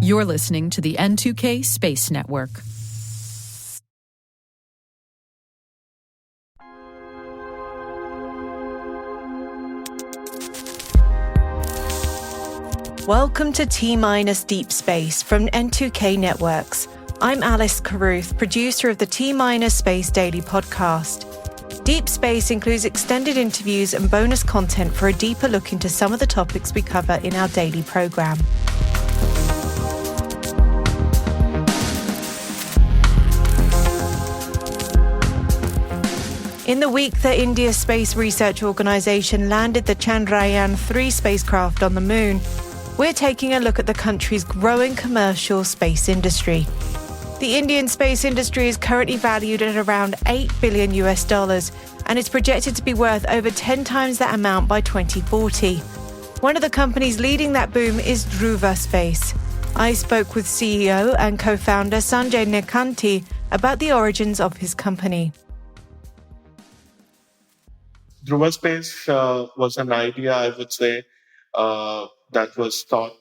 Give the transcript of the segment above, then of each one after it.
You're listening to the N2K Space Network. Welcome to T- Deep Space from N2K Networks. I'm Alice Carruth, producer of the T- Space Daily podcast. Deep Space includes extended interviews and bonus content for a deeper look into some of the topics we cover in our daily program. In the week that India's space research organisation landed the Chandrayaan-3 spacecraft on the moon, we're taking a look at the country's growing commercial space industry. The Indian space industry is currently valued at around $8 billion and is projected to be worth over 10 times that amount by 2040. One of the companies leading that boom is Dhruva Space. I spoke with CEO and co-founder Sanjay Nekkanti about the origins of his company. Dhruva Space was an idea, I would say, that was thought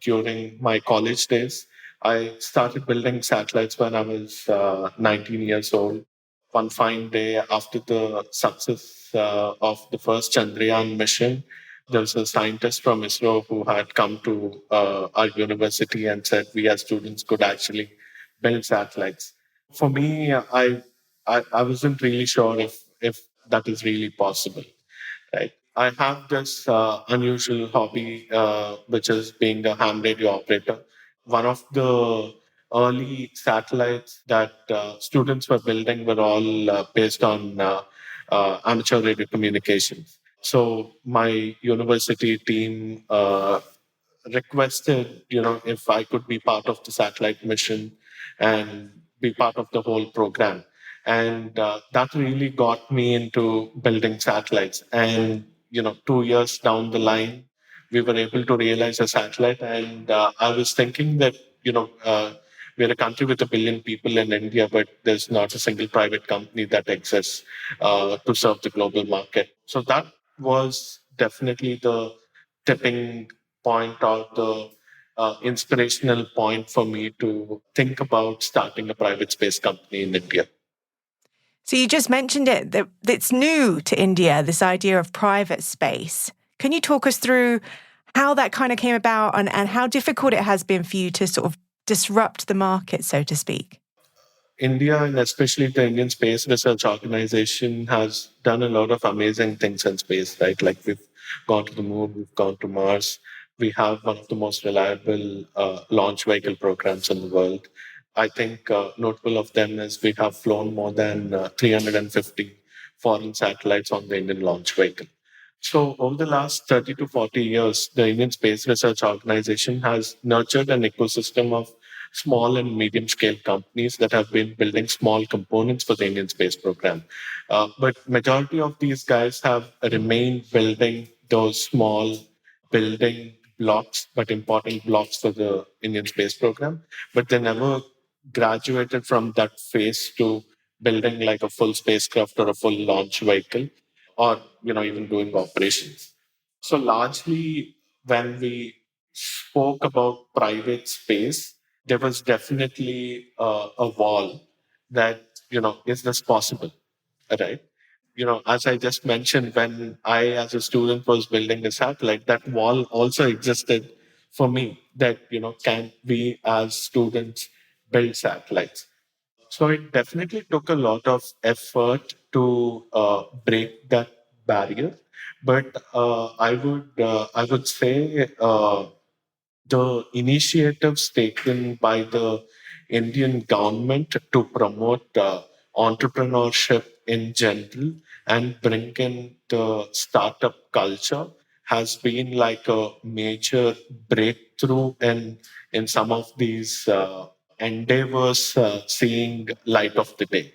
during my college days. I started building satellites when I was 19 years old. One fine day after the success of the first Chandrayaan mission, there was a scientist from ISRO who had come to our university and said we as students could actually build satellites. For me, I wasn't really sure if that is really possible, right? I have this unusual hobby, which is being a ham radio operator. One of the early satellites that students were building were all based on amateur radio communications. So my university team requested, if I could be part of the satellite mission and be part of the whole program. And that really got me into building satellites. And, 2 years down the line, we were able to realize a satellite. And I was thinking that, we're a country with 1 billion people in India, but there's not a single private company that exists to serve the global market. So that was definitely the tipping point or the inspirational point for me to think about starting a private space company in India. So you just mentioned it, that it's new to India, this idea of private space. Can you talk us through how that kind of came about and how difficult it has been for you to sort of disrupt the market, so to speak? India, and especially the Indian Space Research Organization, has done a lot of amazing things in space, right? Like we've gone to the moon, we've gone to Mars. We have one of the most reliable launch vehicle programs in the world. I think notable of them is we have flown more than 350 foreign satellites on the Indian launch vehicle. So over the last 30 to 40 years, the Indian Space Research Organization has nurtured an ecosystem of small and medium scale companies that have been building small components for the Indian space program. But majority of these guys have remained building those small building blocks, but important blocks for the Indian space program. But they never graduated from that phase to building like a full spacecraft or a full launch vehicle, or even doing operations. So largely, when we spoke about private space, there was definitely a wall that is this possible, right? As I just mentioned, when I as a student was building a satellite, that wall also existed for me, that can we as students build satellites? So it definitely took a lot of effort to break that barrier. But I would say the initiatives taken by the Indian government to promote entrepreneurship in general and bring in the startup culture has been like a major breakthrough in some of these endeavors seeing light of the day.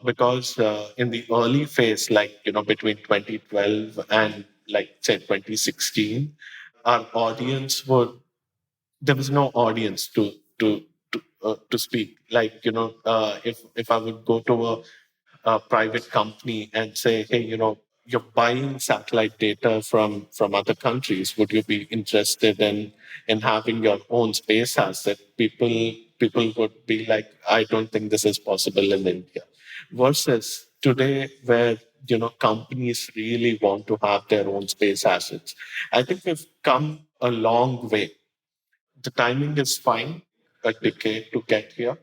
Because in the early phase, like between 2012 and like say 2016, our audience would there was no audience to speak. Like if I would go to a private company and say, hey, you're buying satellite data from other countries, would you be interested in having your own space asset? People would be like, I don't think this is possible in India. Versus today, where companies really want to have their own space assets. I think we've come a long way. The timing is fine, a decade to get here.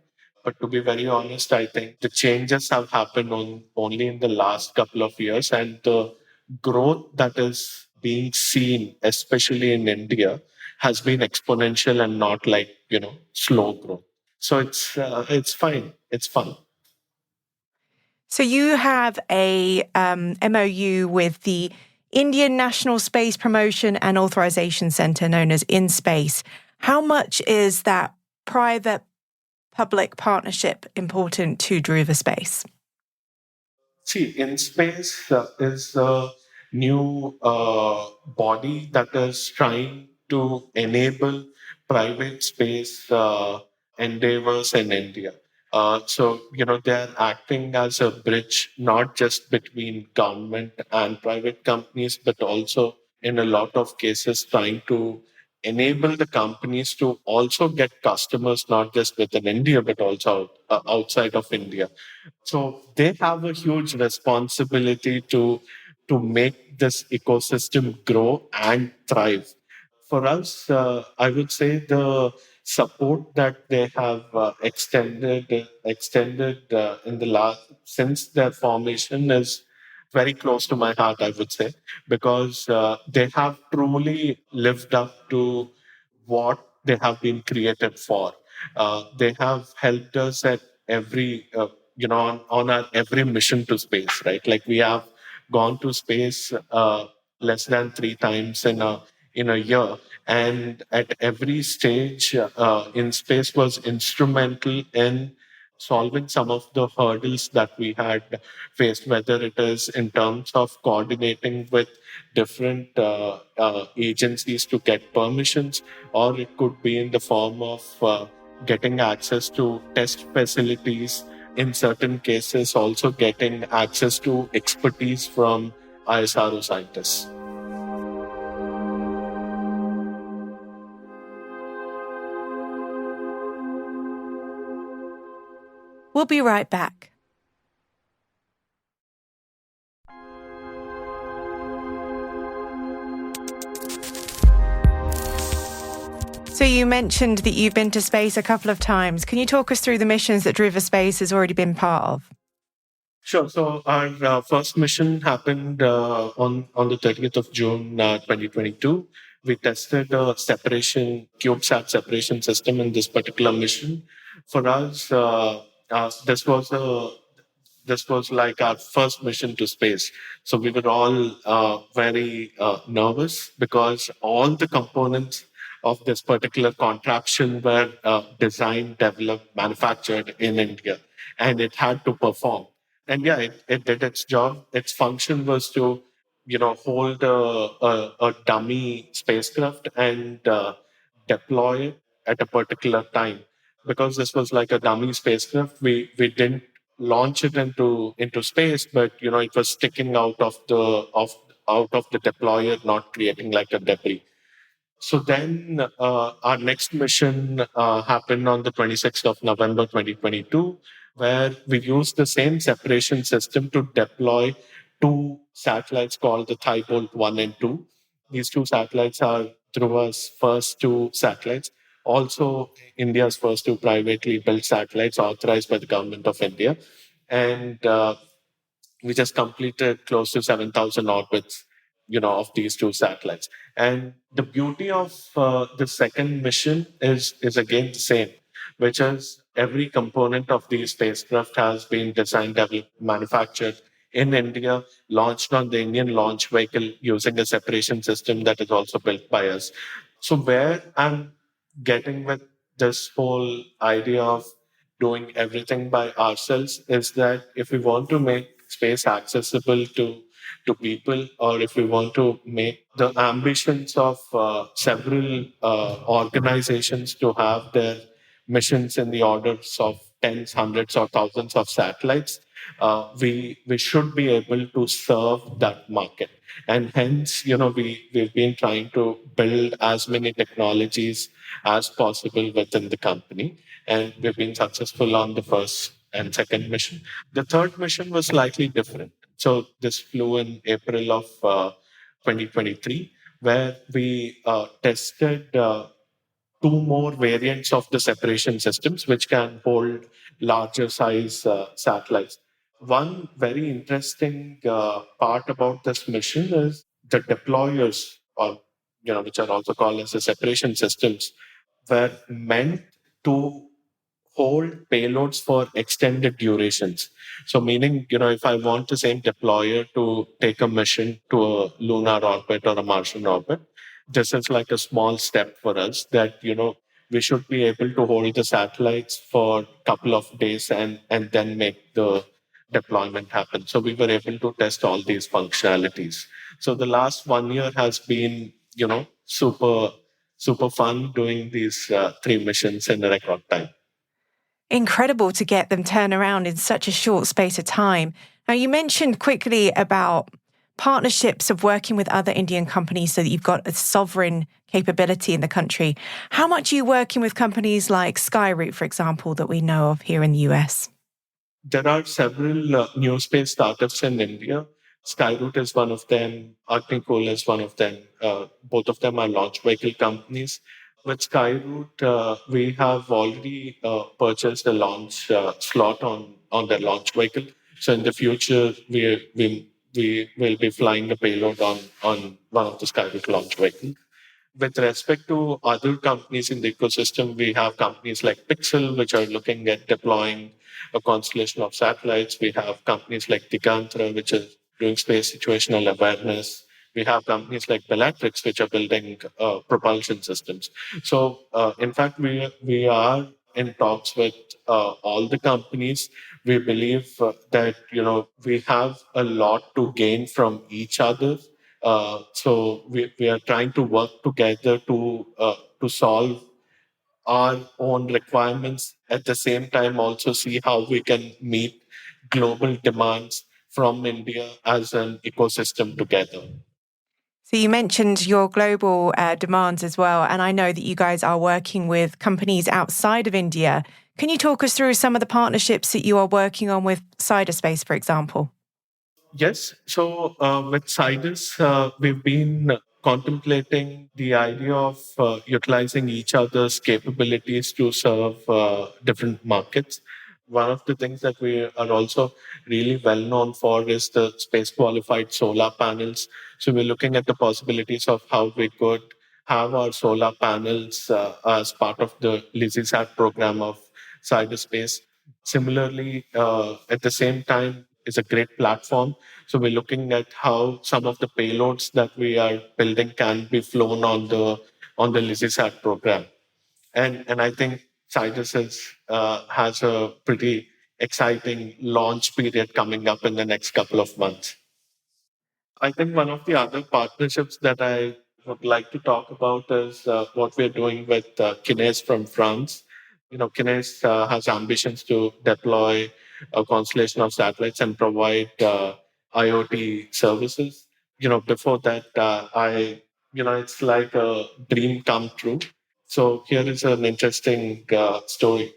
But to be very honest, I think the changes have happened only in the last couple of years, and the growth that is being seen, especially in India, has been exponential and not like slow growth. So it's fine. It's fun. So you have a MOU with the Indian National Space Promotion and Authorization Center, known as InSpace. How much is that private-public partnership important to Dhruva Space? See, InSpace is a new body that is trying to enable private space endeavors in India. So, they're acting as a bridge, not just between government and private companies, but also in a lot of cases trying to enable the companies to also get customers, not just within India, but also outside of India. So they have a huge responsibility to make this ecosystem grow and thrive. For us, I would say the support that they have extended in the last since their formation is very close to my heart. I would say because they have truly lived up to what they have been created for. They have helped us at every on our every mission to space, right? Like we have gone to space less than 3 times in a year, and at every stage in space was instrumental in solving some of the hurdles that we had faced, whether it is in terms of coordinating with different agencies to get permissions, or it could be in the form of getting access to test facilities. In certain cases, also getting access to expertise from ISRO scientists. We'll be right back. So you mentioned that you've been to space a couple of times. Can you talk us through the missions that Dhruva Space has already been part of? Sure. So our first mission happened on the 30th of June 2022. We tested a CubeSat separation system in this particular mission. For us, this was like our first mission to space. So we were all very nervous because all the components of this particular contraption were designed, developed, manufactured in India, and it had to perform. And yeah, it did its job. Its function was to, hold a dummy spacecraft and deploy it at a particular time. Because this was like a dummy spacecraft, we didn't launch it into space, but it was sticking out of the deployer, not creating like a debris. So then our next mission happened on the 26th of November 2022, where we used the same separation system to deploy two satellites called the Thibault 1 and 2. These two satellites are Dhruva's first two satellites, also India's first two privately built satellites authorized by the government of India. And we just completed close to 7,000 orbits, of these two satellites. And the beauty of the second mission is again the same, which is every component of the spacecraft has been designed, developed, manufactured in India, launched on the Indian launch vehicle using a separation system that is also built by us. So where I'm getting with this whole idea of doing everything by ourselves is that if we want to make space accessible to people, or if we want to make the ambitions of several organizations to have their missions in the orders of tens, hundreds, or thousands of satellites, we should be able to serve that market. And hence, we've been trying to build as many technologies as possible within the company. And we've been successful on the first and second mission. The third mission was slightly different. So this flew in April of 2023, where we tested two more variants of the separation systems, which can hold larger size satellites. One very interesting part about this mission is the deployers, or which are also called as the separation systems, were meant to hold payloads for extended durations. So, meaning, if I want the same deployer to take a mission to a lunar orbit or a Martian orbit, this is like a small step for us that, we should be able to hold the satellites for a couple of days and then make the deployment happen. So, we were able to test all these functionalities. So, the last 1 year has been, super fun doing these three missions in a record time. Incredible to get them turned around in such a short space of time. Now, you mentioned quickly about partnerships of working with other Indian companies so that you've got a sovereign capability in the country. How much are you working with companies like Skyroot, for example, that we know of here in the US? There are several new space startups in India. Skyroot is one of them. Agnikul is one of them. Both of them are launch vehicle companies. With Skyroot, we have already purchased a launch slot on their launch vehicle. So in the future, we will be flying a payload on one of the Skyroot launch vehicles. With respect to other companies in the ecosystem, we have companies like Pixel, which are looking at deploying a constellation of satellites. We have companies like Digantra, which is doing space situational awareness. We have companies like Bellatrix, which are building propulsion systems. So, in fact, we are in talks with all the companies. We believe that we have a lot to gain from each other. So we are trying to work together to solve our own requirements, at the same time also see how we can meet global demands from India as an ecosystem together. So you mentioned your global demands as well, and I know that you guys are working with companies outside of India. Can you talk us through some of the partnerships that you are working on with Cyberspace, for example? Yes. So with Sidus, we've been contemplating the idea of utilizing each other's capabilities to serve different markets. One of the things that we are also really well known for is the space qualified solar panels. So we're looking at the possibilities of how we could have our solar panels as part of the LizzieSat program of cyberspace. Similarly, at the same time, is a great platform. So we're looking at how some of the payloads that we are building can be flown on the LizzieSat program. And I think Sidus has a pretty exciting launch period coming up in the next couple of months. I think one of the other partnerships that I would like to talk about is what we're doing with Kines from France. Kines has ambitions to deploy a constellation of satellites and provide IoT services. Before that, it's like a dream come true. So here is an interesting story.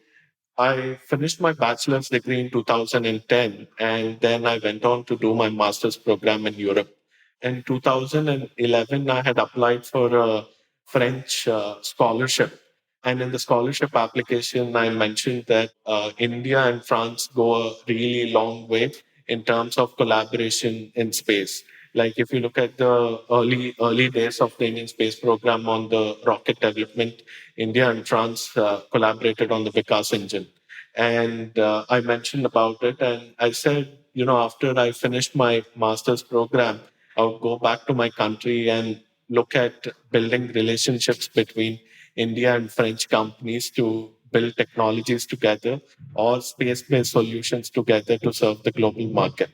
I finished my bachelor's degree in 2010, and then I went on to do my master's program in Europe. In 2011, I had applied for a French scholarship. And in the scholarship application, I mentioned that India and France go a really long way in terms of collaboration in space. Like if you look at the early days of the Indian space program on the rocket development, India and France collaborated on the Vikas engine. And I mentioned about it, and I said, after I finished my master's program, I would go back to my country and look at building relationships between India and French companies to build technologies together or space-based solutions together to serve the global market.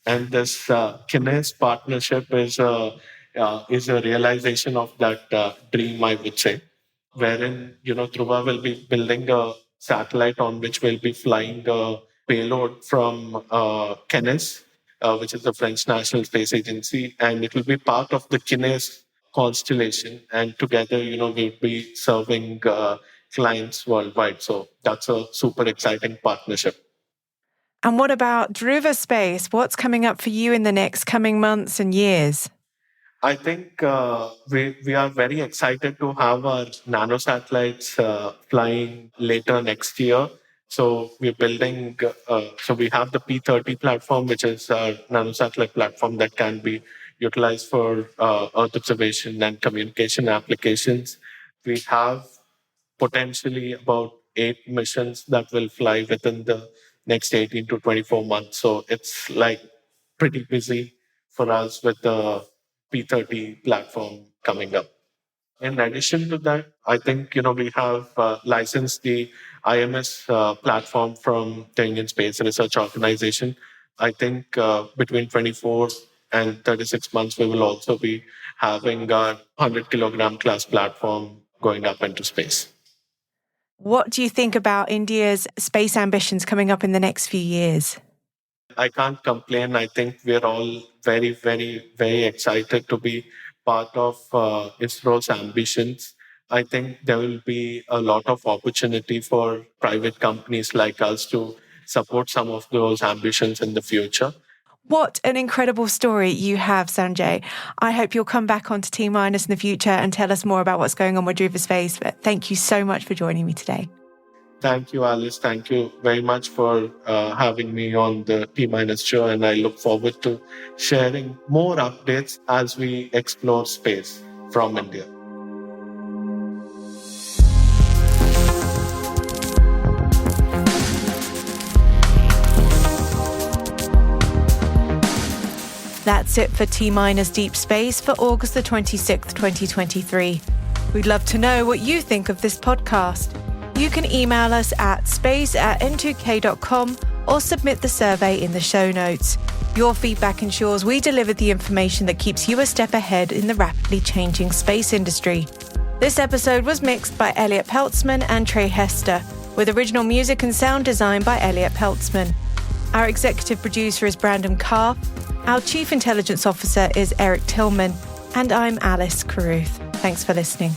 And this Kines partnership is a realization of that dream, I would say, wherein Dhruva will be building a satellite on which we'll be flying a payload from Kenes, which is the French National Space Agency, and it will be part of the Kines constellation. And together, we'll be serving clients worldwide. So that's a super exciting partnership. And what about Dhruva Space? What's coming up for you in the next coming months and years? I think we are very excited to have our nanosatellites flying later next year. So we're building, so we have the P30 platform, which is a nanosatellite platform that can be utilized for Earth observation and communication applications. We have potentially about 8 missions that will fly within the next 18 to 24 months. So it's like pretty busy for us with the P30 platform coming up. In addition to that, I think, we have licensed the IMS platform from the Indian Space Research Organization. I think between 24 and 36 months, we will also be having our 100 kilogram class platform going up into space. What do you think about India's space ambitions coming up in the next few years? I can't complain. I think we're all very, very, very excited to be part of ISRO's ambitions. I think there will be a lot of opportunity for private companies like us to support some of those ambitions in the future. What an incredible story you have, Sanjay. I hope you'll come back onto T- in the future and tell us more about what's going on with Dhruva Space. But thank you so much for joining me today. Thank you, Alice. Thank you very much for having me on the T- show. And I look forward to sharing more updates as we explore space from India. That's it for T- Deep Space for August the 26th, 2023. We'd love to know what you think of this podcast. You can email us at space@n2k.com or submit the survey in the show notes. Your feedback ensures we deliver the information that keeps you a step ahead in the rapidly changing space industry. This episode was mixed by Elliot Peltzman and Trey Hester, with original music and sound design by Elliot Peltzman. Our executive producer is Brandon Carr. Our Chief Intelligence Officer is Eric Tillman, and I'm Alice Carruth. Thanks for listening.